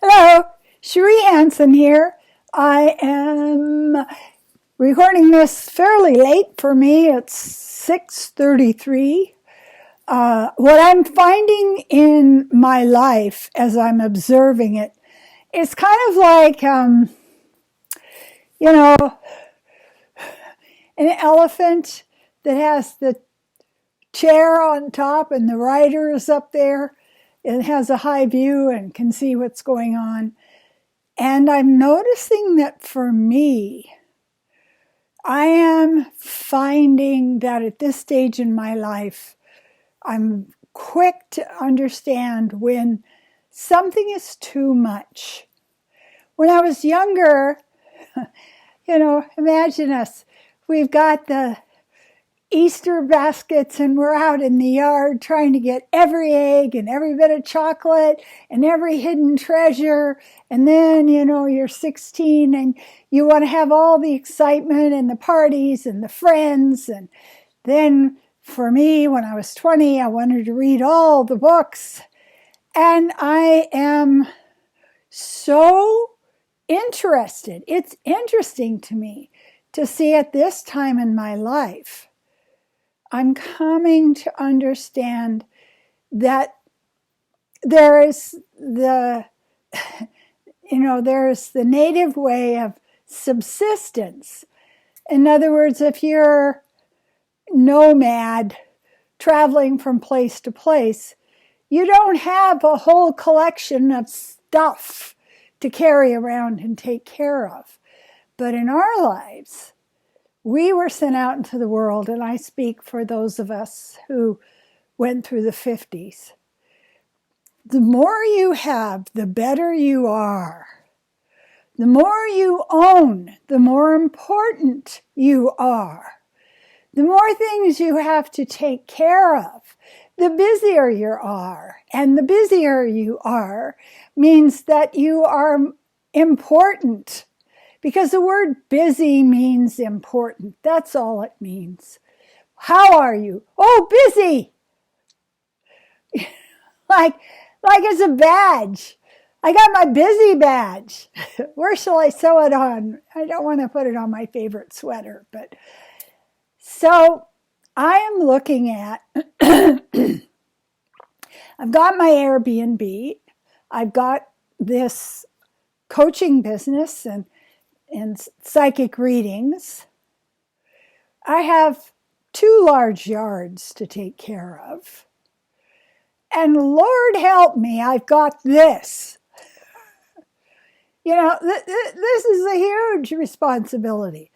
Hello, Cherie Hanson here. I am recording this fairly late for me. It's 6:33. What I'm finding in my life as I'm observing it is kind of like, an elephant that has the chair on top and the rider is up there. It has a high view and can see what's going on. And I'm noticing that for me, I am finding that at this stage in my life, I'm quick to understand when something is too much. When I was younger, imagine us. We've got the Easter baskets and we're out in the yard trying to get every egg and every bit of chocolate and every hidden treasure. And then, you're 16 and you want to have all the excitement and the parties and the friends. And then for me, when I was 20, I wanted to read all the books. And I am so interested. It's interesting to me to see at this time in my life, I'm coming to understand that there is the native way of subsistence. In other words, if you're nomad traveling from place to place, you don't have a whole collection of stuff to carry around and take care of. But in our lives, we were sent out into the world, and I speak for those of us who went through the 50s. The more you have, the better you are. The more you own, the more important you are. The more things you have to take care of, the busier you are. And the busier you are means that you are important. Because the word busy means important. That's all it means. How are you? Oh, busy! like it's a badge. I got my busy badge. Where shall I sew it on? I don't want to put it on my favorite sweater. But so I am looking at, I've got my Airbnb. I've got this coaching business and psychic readings. I have 2 large yards to take care of. And Lord help me, I've got this. This is a huge responsibility.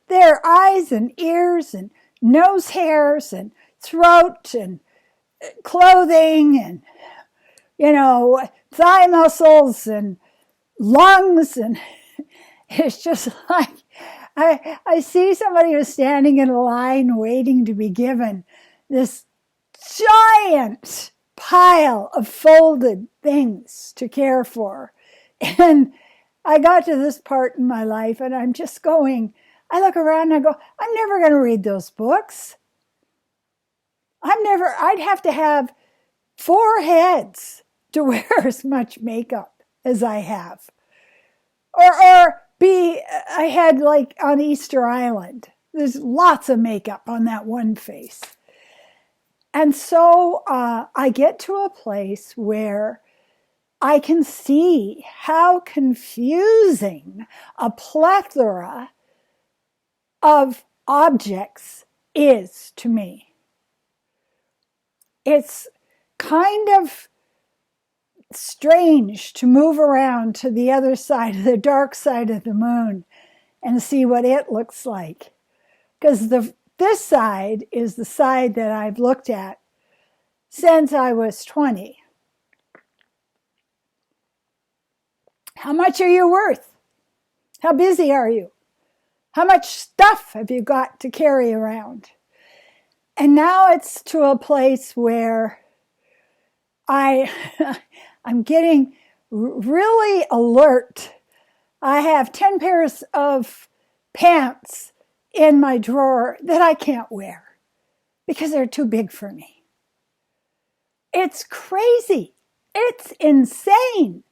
There are eyes and ears and nose hairs and throat and clothing and, thigh muscles and lungs, and it's just like, I see somebody who's standing in a line waiting to be given this giant pile of folded things to care for. And I got to this part in my life and I'm just going, I look around and I go, I'm never going to read those books. I'd have to have 4 heads to wear as much makeup as I have. Or be a head like on Easter Island. There's lots of makeup on that one face. And so I get to a place where I can see how confusing a plethora of objects is to me. It's kind of strange to move around to the other side, the dark side of the moon, and see what it looks like. Because this side is the side that I've looked at since I was 20. How much are you worth? How busy are you? How much stuff have you got to carry around? And now it's to a place where I'm getting really alert. I have 10 pairs of pants in my drawer that I can't wear because they're too big for me. It's crazy. It's insane.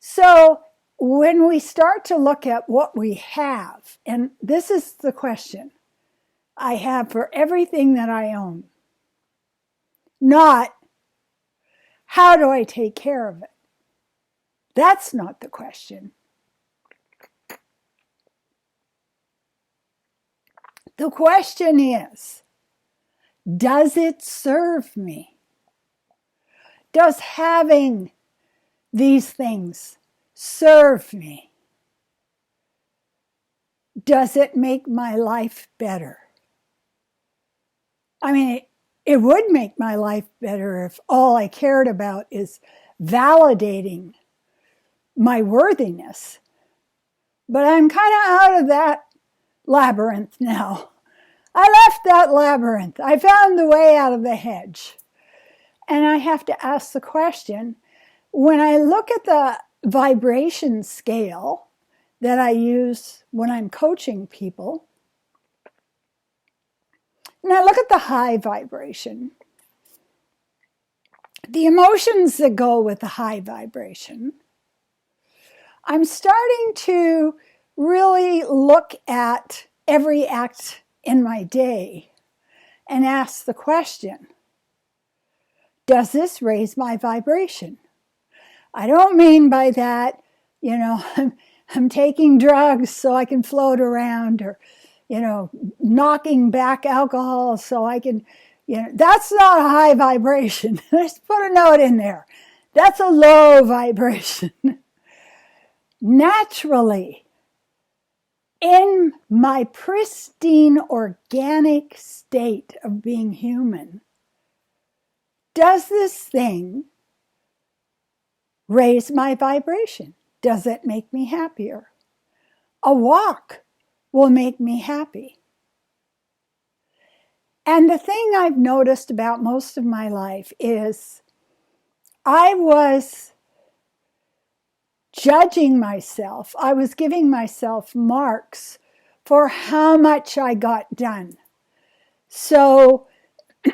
So when we start to look at what we have, and this is the question I have for everything that I own, not how do I take care of it? That's not the question. The question is, does it serve me? Does having these things serve me? Does it make my life better? I mean, it would make my life better if all I cared about is validating my worthiness. But I'm kind of out of that labyrinth now. I left that labyrinth. I found the way out of the hedge. And I have to ask the question, when I look at the vibration scale that I use when I'm coaching people, and I look at the high vibration, the emotions that go with the high vibration, I'm starting to really look at every act in my day and ask the question, does this raise my vibration? I don't mean by that, I'm taking drugs so I can float around, or, knocking back alcohol so I can, that's not a high vibration. Let's put a note in there. That's a low vibration. Naturally, in my pristine organic state of being human, does this thing raise my vibration? Does it make me happier? A walk will make me happy. And the thing I've noticed about most of my life is I was judging myself. I was giving myself marks for how much I got done. So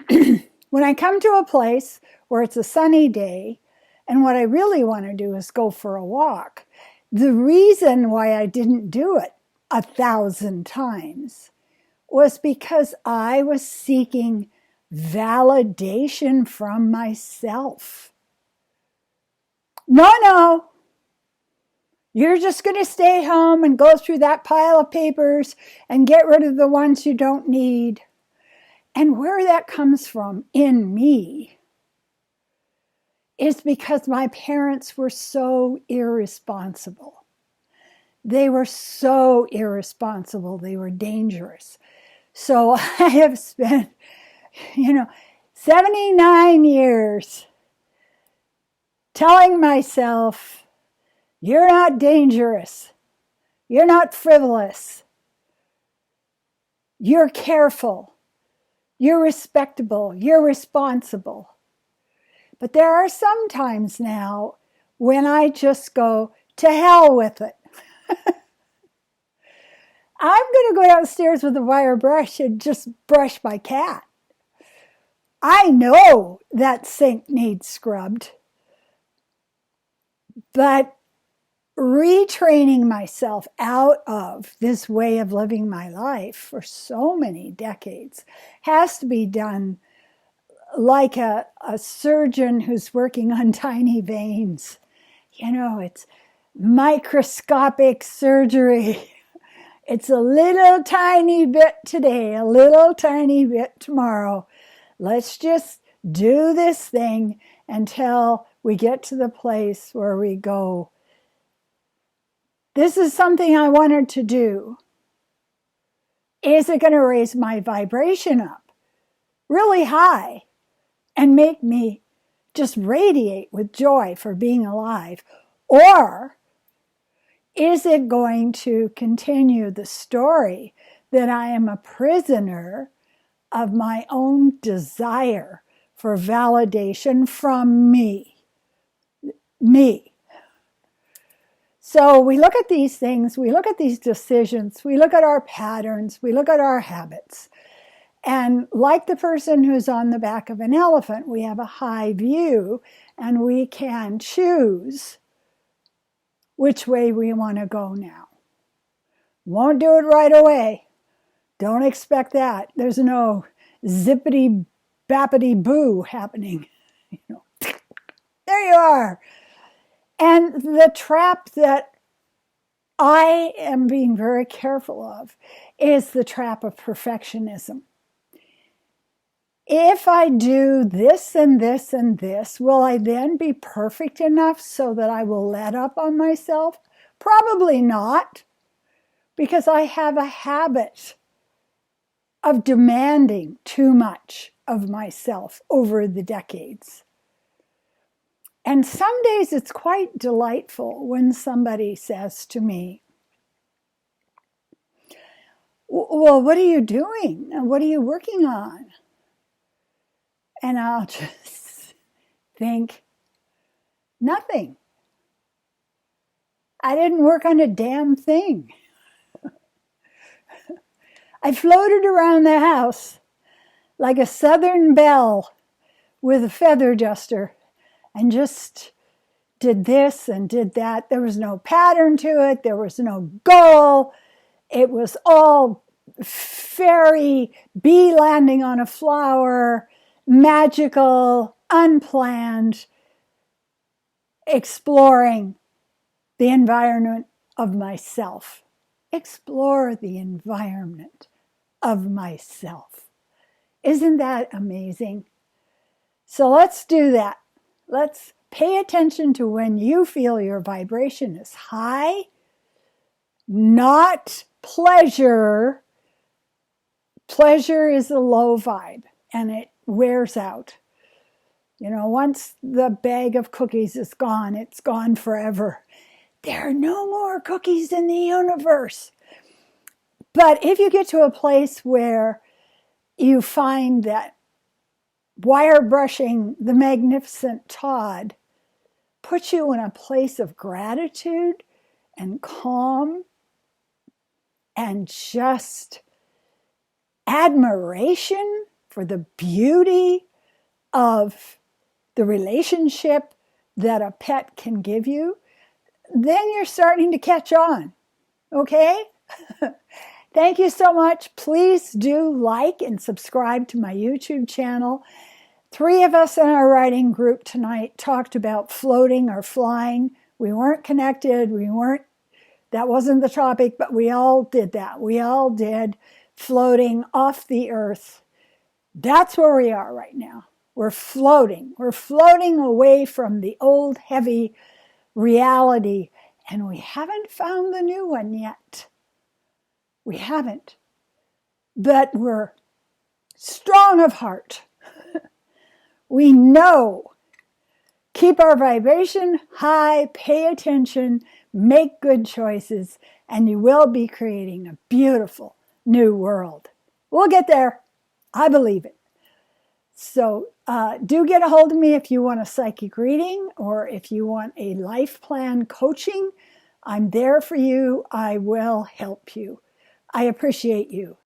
when I come to a place where it's a sunny day, and what I really want to do is go for a walk, the reason why I didn't do it 1,000 times was because I was seeking validation from myself. No, you're just going to stay home and go through that pile of papers and get rid of the ones you don't need. And where that comes from in me is because my parents were so irresponsible. They were so irresponsible. They were dangerous. So I have spent, 79 years telling myself, you're not dangerous. You're not frivolous. You're careful. You're respectable. You're responsible. But there are some times now when I just go, to hell with it. I'm going to go downstairs with a wire brush and just brush my cat. I know that sink needs scrubbed. But retraining myself out of this way of living my life for so many decades has to be done like a surgeon who's working on tiny veins. It's microscopic surgery. It's a little tiny bit today, a little tiny bit tomorrow. Let's just do this thing until we get to the place where we go, this is something I wanted to do. Is it going to raise my vibration up really high and make me just radiate with joy for being alive? Or is it going to continue the story that I am a prisoner of my own desire for validation from me? So we look at these things, we look at these decisions, we look at our patterns, we look at our habits. And like the person who's on the back of an elephant, we have a high view and we can choose which way we want to go now. Won't do it right away. Don't expect that. There's no zippity bappity boo happening. There you are. And the trap that I am being very careful of is the trap of perfectionism. If I do this and this and this, will I then be perfect enough so that I will let up on myself? Probably not, because I have a habit of demanding too much of myself over the decades. And some days it's quite delightful when somebody says to me, well, what are you doing? What are you working on? And I'll just think, nothing. I didn't work on a damn thing. I floated around the house like a southern belle with a feather duster and just did this and did that. There was no pattern to it. There was no goal. It was all fairy, bee landing on a flower, magical, unplanned, exploring the environment of myself. Explore the environment of myself. Isn't that amazing? So let's do that. Let's pay attention to when you feel your vibration is high, not pleasure. Pleasure is a low vibe and it wears out. Once the bag of cookies is gone, it's gone forever. There are no more cookies in the universe. But if you get to a place where you find that wire brushing the magnificent Todd puts you in a place of gratitude and calm and just admiration for the beauty of the relationship that a pet can give you, then you're starting to catch on. Okay? Thank you so much. Please do like and subscribe to my YouTube channel. 3 of us in our writing group tonight talked about floating or flying. We weren't connected. That wasn't the topic, but we all did that. We all did floating off the earth. That's where we are right now. We're floating. We're floating away from the old heavy reality, and we haven't found the new one yet. We haven't. But we're strong of heart. We know. Keep our vibration high, pay attention, make good choices, and you will be creating a beautiful new world. We'll get there. I believe it. So do get a hold of me if you want a psychic reading or if you want a life plan coaching. I'm there for you. I will help you. I appreciate you.